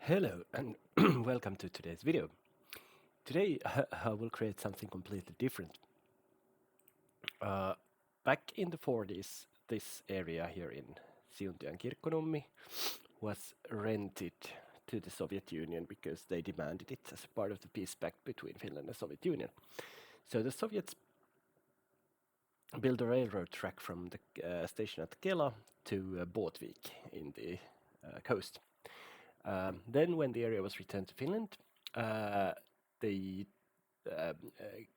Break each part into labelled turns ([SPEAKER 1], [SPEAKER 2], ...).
[SPEAKER 1] Hello and welcome to today's video. Today I will create something completely different. Back in the 40s, this area here in Siuntio and Kirkkonummi was rented to the Soviet Union because they demanded it as part of the peace pact between Finland and the Soviet Union. So the Soviets built a railroad track from the station at Kela to Kantvik in the coast. Then when the area was returned to Finland, the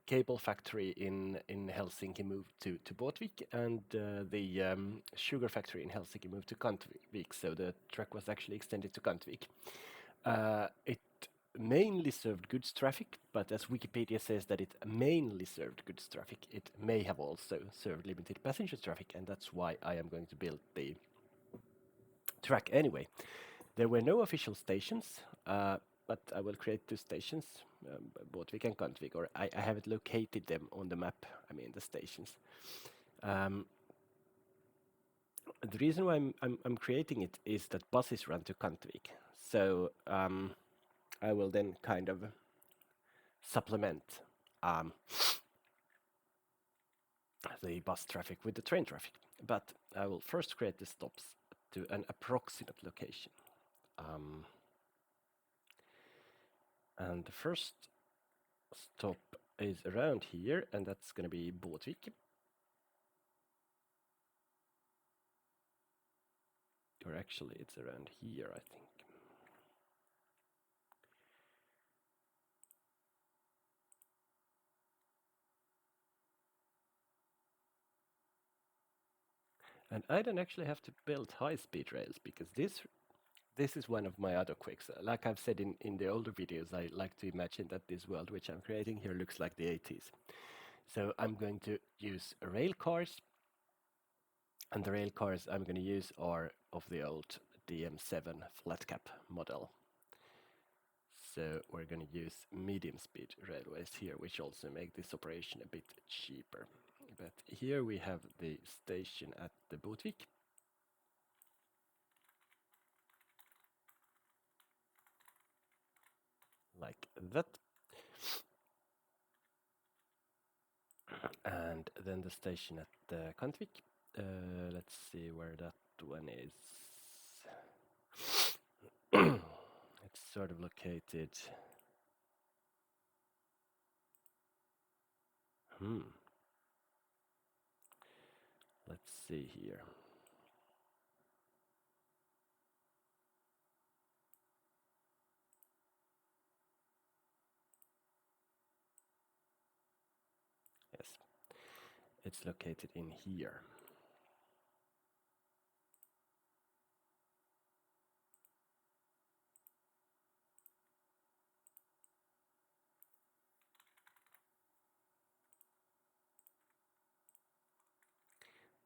[SPEAKER 1] cable factory in Helsinki moved to Botvik, and the sugar factory in Helsinki moved to Kantvik. So the track was actually extended to Kantvik. It mainly served goods traffic, but as Wikipedia says that it mainly served goods traffic, it may have also served limited passenger traffic, and that's why I am going to build the track anyway. There were no official stations, but I will create two stations, Botvik and Kantvik, or I haven't located them on the map, I mean the stations. The reason why I'm creating it is that buses run to Kantvik, so I will then kind of supplement the bus traffic with the train traffic. But I will first create the stops to an approximate location. And the first stop is around here, and that's going to be Botvik. Or actually, it's around here, I think. And I don't actually have to build high-speed rails because this is one of my other quicks. Like I've said in the older videos, I like to imagine that this world which I'm creating here looks like the 80s. So I'm going to use rail cars, and the rail cars I'm going to use are of the old DM7 flat cap model. So we're going to use medium speed railways here, which also make this operation a bit cheaper. But here we have the station at the Botvik. Like that. And then the station at the Kantvik. Let's see where that one is. It's sort of located. Let's see here. Yes, it's located in here.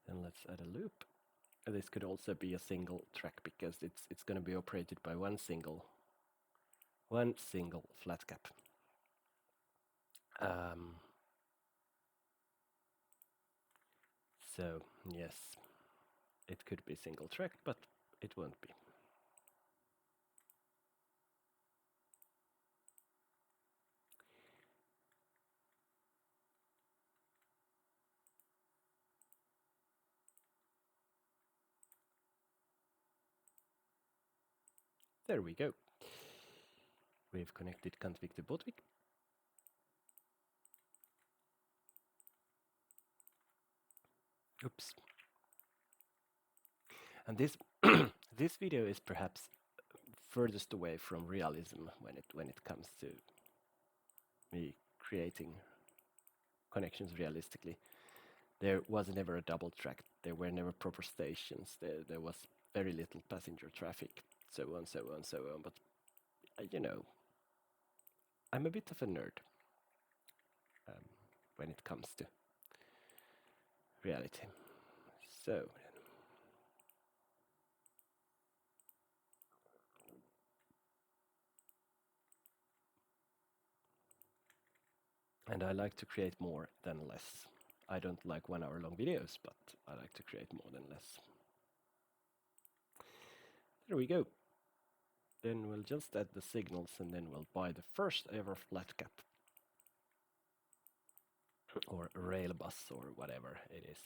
[SPEAKER 1] Then let's add a loop. This could also be a single track because it's going to be operated by one single flat cap. So yes, it could be single track, but it won't be. There we go. We've connected Kantvik to Botvik. Oops. And this this video is perhaps furthest away from realism when it comes to me creating connections realistically. There was never a double track. There were never proper stations. There was very little passenger traffic, so on, so on, so on. But you know, I'm a bit of a nerd when it comes to reality. So. And I like to create more than less. I don't like 1 hour long videos, but I like to create more than less. There we go. Then we'll just add the signals and then we'll buy the first ever flat cap. Or rail bus or whatever it is.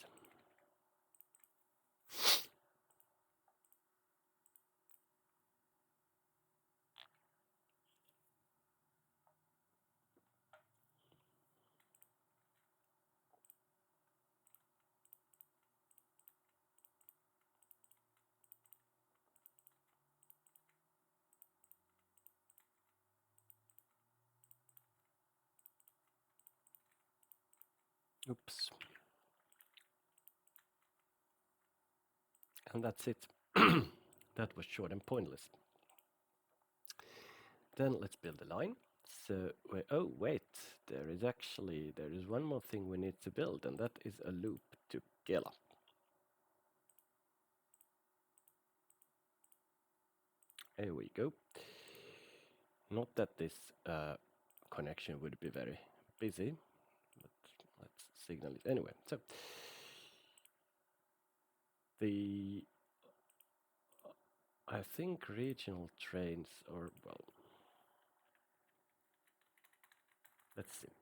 [SPEAKER 1] Oops. And that's it. That was short and pointless. Then let's build a line. So, oh wait, there is one more thing we need to build, and that is a loop to Kela. Here we go. Not that this connection would be very busy, but let's signal it anyway. So, I think regional trains, or well, let's see.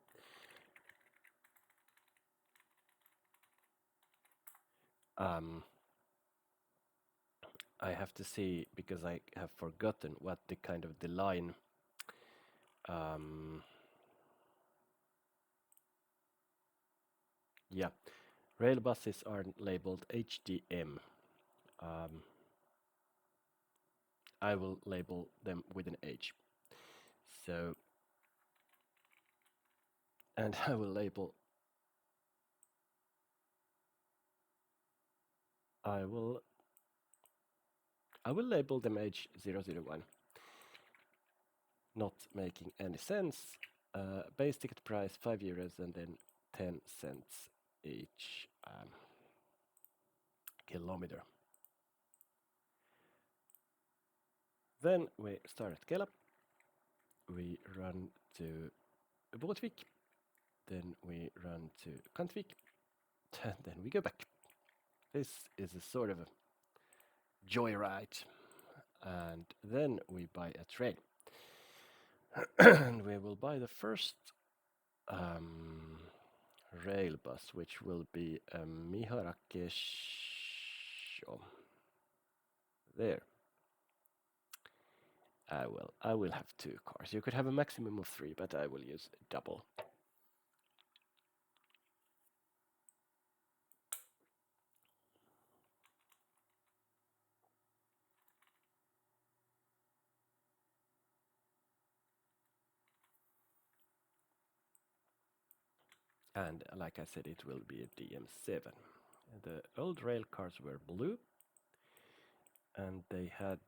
[SPEAKER 1] I have to see because I have forgotten what the kind of the line. Yeah, rail buses are labeled HDM. I will label them with an H. So, and I will label. I will label them H001. Not making any sense. Base ticket price €5 and then 10 cents each kilometer. Then we start at Kela. We run to Båtvik. Then we run to Kantvik. And then we go back. This is a sort of a joyride. And then we buy a train. And we will buy the first rail bus, which will be a Miharakesho. There. I will have 2 cars. You could have a maximum of 3, but I will use double. And like I said, it will be a DM7. The old rail cars were blue, and they had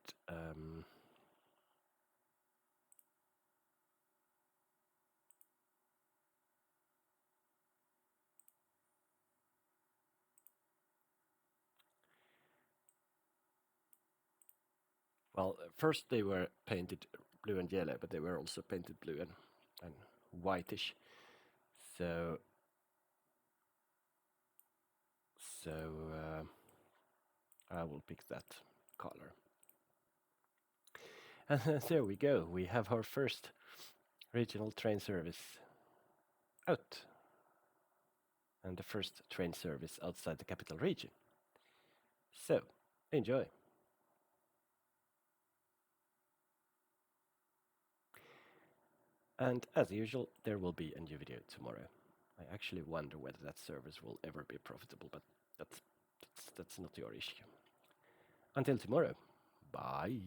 [SPEAKER 1] well, first they were painted blue and yellow, but they were also painted blue and whitish. So I will pick that color. And there we go. We have our first regional train service out. And the first train service outside the capital region. So, enjoy. And as usual, there will be a new video tomorrow. I actually wonder whether that service will ever be profitable, but that's not your issue. Until tomorrow, bye.